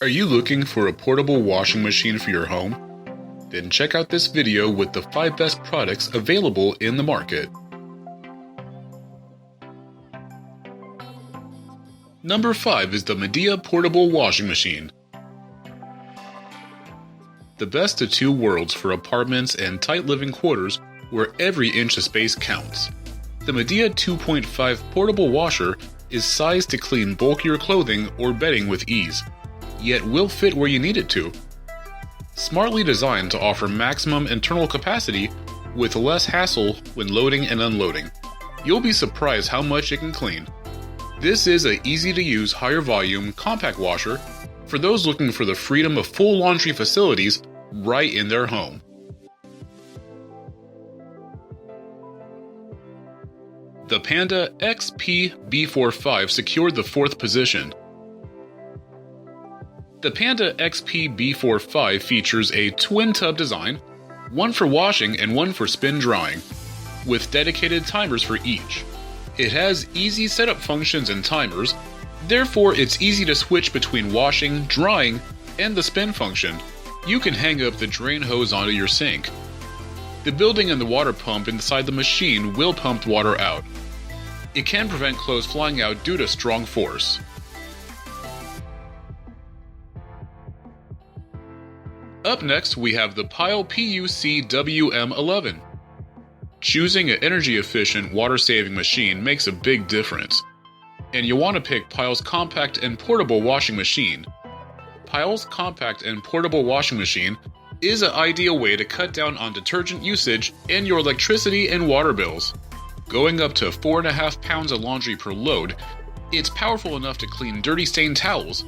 Are you looking for a portable washing machine for your home? Then check out this video with the 5 best products available in the market. Number 5 is the Medea Portable Washing Machine. The best of two worlds for apartments and tight living quarters where every inch of space counts. The Medea 2.5 portable washer is sized to clean bulkier clothing or bedding with ease, yet will fit where you need it to. Smartly designed to offer maximum internal capacity with less hassle when loading and unloading. You'll be surprised how much it can clean. This is an easy-to-use, higher-volume, compact washer for those looking for the freedom of full laundry facilities right in their home. The Panda XPB45 secured the 4th position. The Panda XPB45 features a twin-tub design, one for washing and one for spin drying, with dedicated timers for each. It has easy setup functions and timers, therefore it's easy to switch between washing, drying, and the spin function. You can hang up the drain hose onto your sink. The building and the water pump inside the machine will pump water out. It can prevent clothes flying out due to strong force. Up next, we have the PUC WM11. Choosing an energy-efficient, water-saving machine makes a big difference, and you want to pick Pile's compact and portable washing machine. Pile's compact and portable washing machine is an ideal way to cut down on detergent usage and your electricity and water bills. Going up to 4.5 pounds of laundry per load, it's powerful enough to clean dirty stained towels.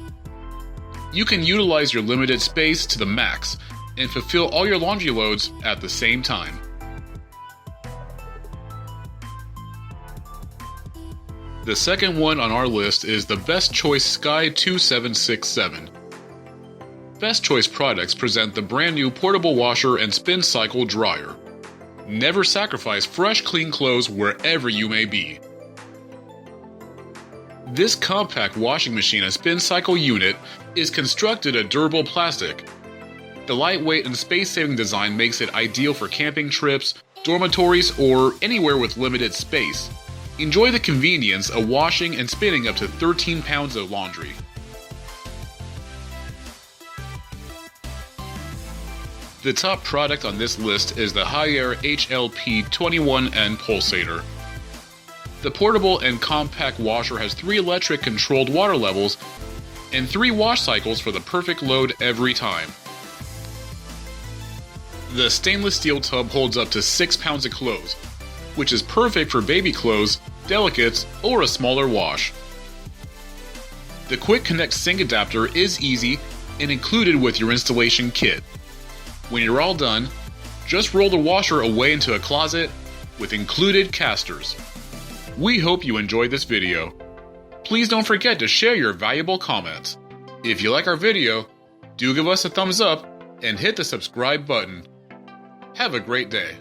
You can utilize your limited space to the max and fulfill all your laundry loads at the same time. The second one on our list is the Best Choice Sky 2767. Best Choice products present the brand new portable washer and spin cycle dryer. Never sacrifice fresh, clean clothes wherever you may be. This compact washing machine and spin cycle unit is constructed of durable plastic. The lightweight and space-saving design makes it ideal for camping trips, dormitories, or anywhere with limited space. Enjoy the convenience of washing and spinning up to 13 pounds of laundry. The top product on this list is the Haier HLP21N Pulsator. The portable and compact washer has 3 electric-controlled water levels and 3 wash cycles for the perfect load every time. The stainless steel tub holds up to 6 pounds of clothes, which is perfect for baby clothes, delicates, or a smaller wash. The Quick Connect sink adapter is easy and included with your installation kit. When you're all done, just roll the washer away into a closet with included casters. We hope you enjoyed this video. Please don't forget to share your valuable comments. If you like our video, do give us a thumbs up and hit the subscribe button. Have a great day.